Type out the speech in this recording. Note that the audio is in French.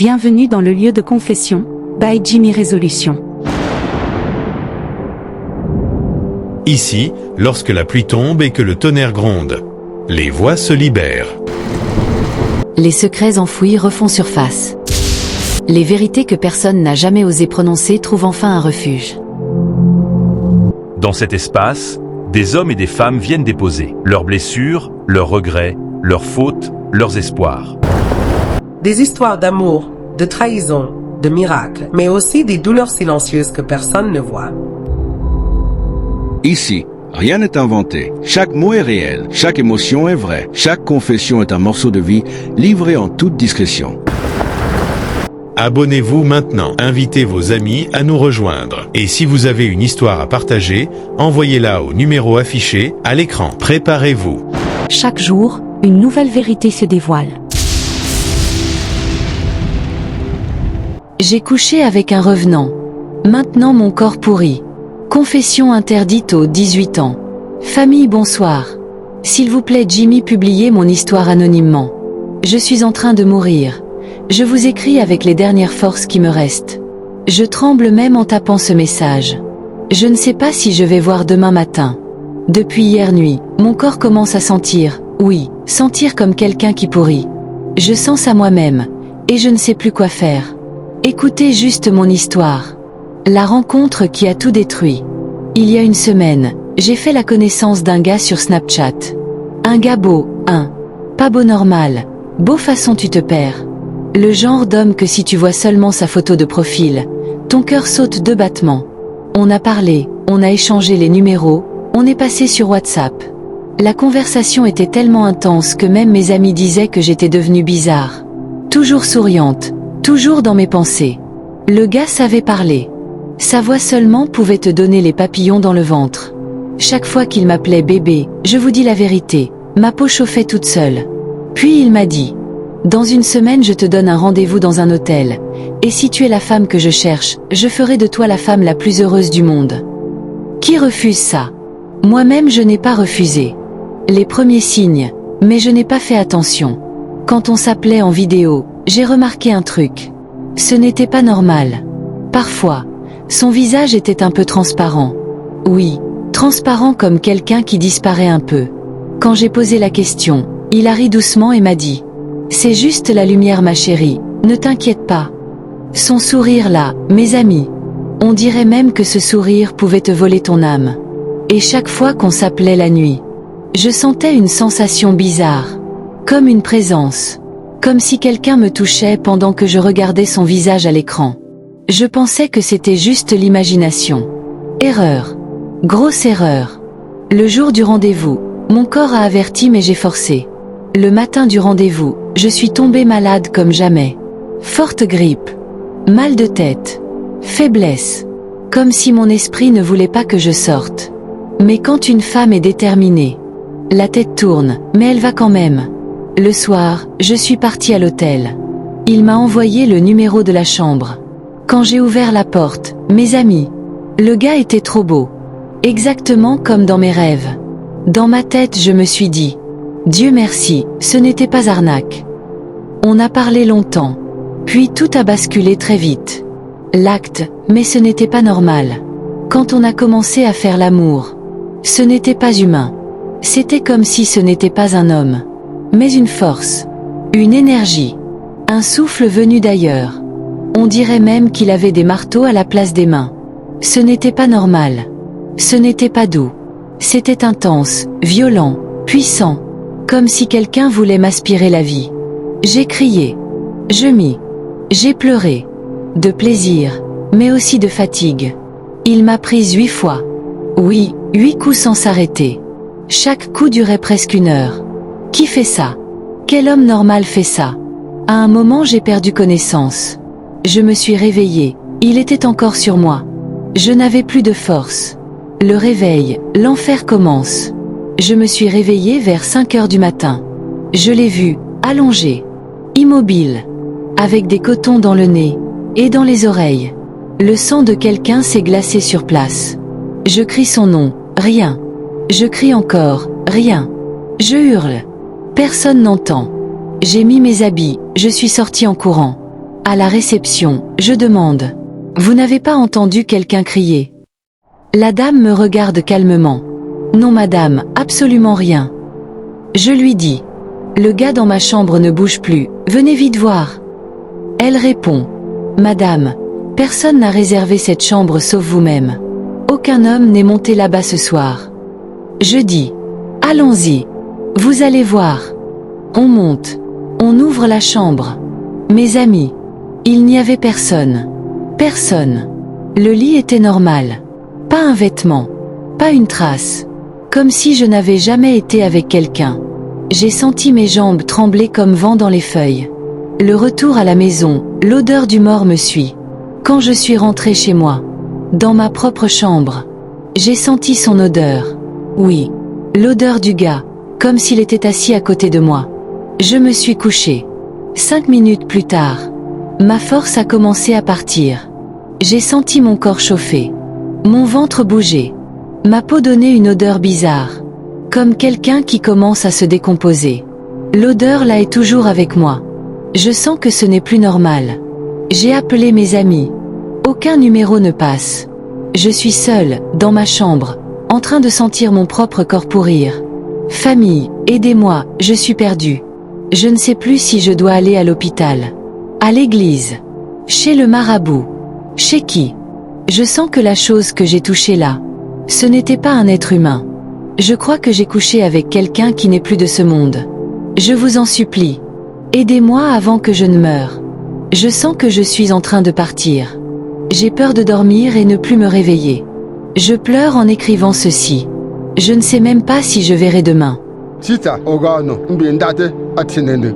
Bienvenue dans le lieu de confession, by Jimmy Résolution. Ici, lorsque la pluie tombe et que le tonnerre gronde, les voix se libèrent. Les secrets enfouis refont surface. Les vérités que personne n'a jamais osé prononcer trouvent enfin un refuge. Dans cet espace, des hommes et des femmes viennent déposer leurs blessures, leurs regrets, leurs fautes, leurs espoirs. Des histoires d'amour, de trahison, de miracles, mais aussi des douleurs silencieuses que personne ne voit. Ici, rien n'est inventé. Chaque mot est réel, chaque émotion est vraie, chaque confession est un morceau de vie livré en toute discrétion. Abonnez-vous maintenant, invitez vos amis à nous rejoindre. Et si vous avez une histoire à partager, envoyez-la au numéro affiché à l'écran. Préparez-vous. Chaque jour, une nouvelle vérité se dévoile. J'ai couché avec un revenant. Maintenant mon corps pourri. Confession interdite aux 18 ans. Famille, bonsoir. S'il vous plaît Jimmy, publiez mon histoire anonymement. Je suis en train de mourir. Je vous écris avec les dernières forces qui me restent. Je tremble même en tapant ce message. Je ne sais pas si je vais voir demain matin. Depuis hier nuit, mon corps commence à sentir, oui, sentir comme quelqu'un qui pourrit. Je sens ça moi-même, et je ne sais plus quoi faire. Écoutez juste mon histoire. La rencontre qui a tout détruit. Il y a une semaine, j'ai fait la connaissance d'un gars sur Snapchat. Un gars beau, pas beau normal, beau façon tu te perds. Le genre d'homme que si tu vois seulement sa photo de profil, ton cœur saute 2 battements. On a parlé, on a échangé les numéros, on est passé sur WhatsApp. La conversation était tellement intense que même mes amis disaient que j'étais devenue bizarre. Toujours souriante, toujours dans mes pensées. Le gars savait parler. Sa voix seulement pouvait te donner les papillons dans le ventre. Chaque fois qu'il m'appelait bébé, je vous dis la vérité, ma peau chauffait toute seule. Puis il m'a dit: dans une semaine je te donne un rendez-vous dans un hôtel, et si tu es la femme que je cherche, je ferai de toi la femme la plus heureuse du monde. Qui refuse ça? Moi-même je n'ai pas refusé. Les premiers signes, mais je n'ai pas fait attention. Quand on s'appelait en vidéo, j'ai remarqué un truc. Ce n'était pas normal. Parfois, son visage était un peu transparent. Oui, transparent comme quelqu'un qui disparaît un peu. Quand j'ai posé la question, il a ri doucement et m'a dit: c'est juste la lumière ma chérie, ne t'inquiète pas. Son sourire là, mes amis. On dirait même que ce sourire pouvait te voler ton âme. Et chaque fois qu'on s'appelait la nuit, je sentais une sensation bizarre. Comme une présence. Comme si quelqu'un me touchait pendant que je regardais son visage à l'écran. Je pensais que c'était juste l'imagination. Erreur. Grosse erreur. Le jour du rendez-vous, mon corps a averti mais j'ai forcé. Le matin du rendez-vous, je suis tombée malade comme jamais. Forte grippe. Mal de tête. Faiblesse. Comme si mon esprit ne voulait pas que je sorte. Mais quand une femme est déterminée, la tête tourne, mais elle va quand même. Le soir, je suis partie à l'hôtel. Il m'a envoyé le numéro de la chambre. Quand j'ai ouvert la porte, mes amis, le gars était trop beau. Exactement comme dans mes rêves. Dans ma tête je me suis dit: Dieu merci, ce n'était pas arnaque. On a parlé longtemps. Puis tout a basculé très vite. L'acte, mais ce n'était pas normal. Quand on a commencé à faire l'amour, ce n'était pas humain. C'était comme si ce n'était pas un homme. Mais une force, une énergie, un souffle venu d'ailleurs. On dirait même qu'il avait des marteaux à la place des mains. Ce n'était pas normal. Ce n'était pas doux. C'était intense, violent, puissant, comme si quelqu'un voulait m'aspirer la vie. J'ai crié. J'ai pleuré. De plaisir, mais aussi de fatigue. Il m'a prise 8 fois. Oui, 8 coups sans s'arrêter. Chaque coup durait presque 1 heure. Qui fait ça? Quel homme normal fait ça? À un moment j'ai perdu connaissance. Je me suis réveillée, il était encore sur moi. Je n'avais plus de force. Le réveil, l'enfer commence. Je me suis réveillée vers 5 heures du matin. Je l'ai vu, allongé, immobile, avec des cotons dans le nez, et dans les oreilles. Le sang de quelqu'un s'est glacé sur place. Je crie son nom, rien. Je crie encore, rien. Je hurle. Personne n'entend. J'ai mis mes habits, je suis sortie en courant. À la réception, je demande. Vous n'avez pas entendu quelqu'un crier? La dame me regarde calmement. Non madame, absolument rien. Je lui dis. Le gars dans ma chambre ne bouge plus, venez vite voir. Elle répond. Madame, personne n'a réservé cette chambre sauf vous-même. Aucun homme n'est monté là-bas ce soir. Je dis. Allons-y. Vous allez voir. On monte. On ouvre la chambre. Mes amis. Il n'y avait personne. Personne. Le lit était normal. Pas un vêtement. Pas une trace. Comme si je n'avais jamais été avec quelqu'un. J'ai senti mes jambes trembler comme vent dans les feuilles. Le retour à la maison, l'odeur du mort me suit. Quand je suis rentrée chez moi, dans ma propre chambre, j'ai senti son odeur. Oui, l'odeur du gars, comme s'il était assis à côté de moi. Je me suis couchée. 5 minutes plus tard, ma force a commencé à partir. J'ai senti mon corps chauffer. Mon ventre bouger. Ma peau donnait une odeur bizarre. Comme quelqu'un qui commence à se décomposer. L'odeur là est toujours avec moi. Je sens que ce n'est plus normal. J'ai appelé mes amis. Aucun numéro ne passe. Je suis seule, dans ma chambre, en train de sentir mon propre corps pourrir. Famille, aidez-moi, je suis perdue. Je ne sais plus si je dois aller à l'hôpital. À l'église. Chez le marabout. Chez qui? Je sens que la chose que j'ai touchée là, ce n'était pas un être humain. Je crois que j'ai couché avec quelqu'un qui n'est plus de ce monde. Je vous en supplie. Aidez-moi avant que je ne meure. Je sens que je suis en train de partir. J'ai peur de dormir et ne plus me réveiller. Je pleure en écrivant ceci. Je ne sais même pas si je verrai demain. Tita, ogano, mbindate, atinende.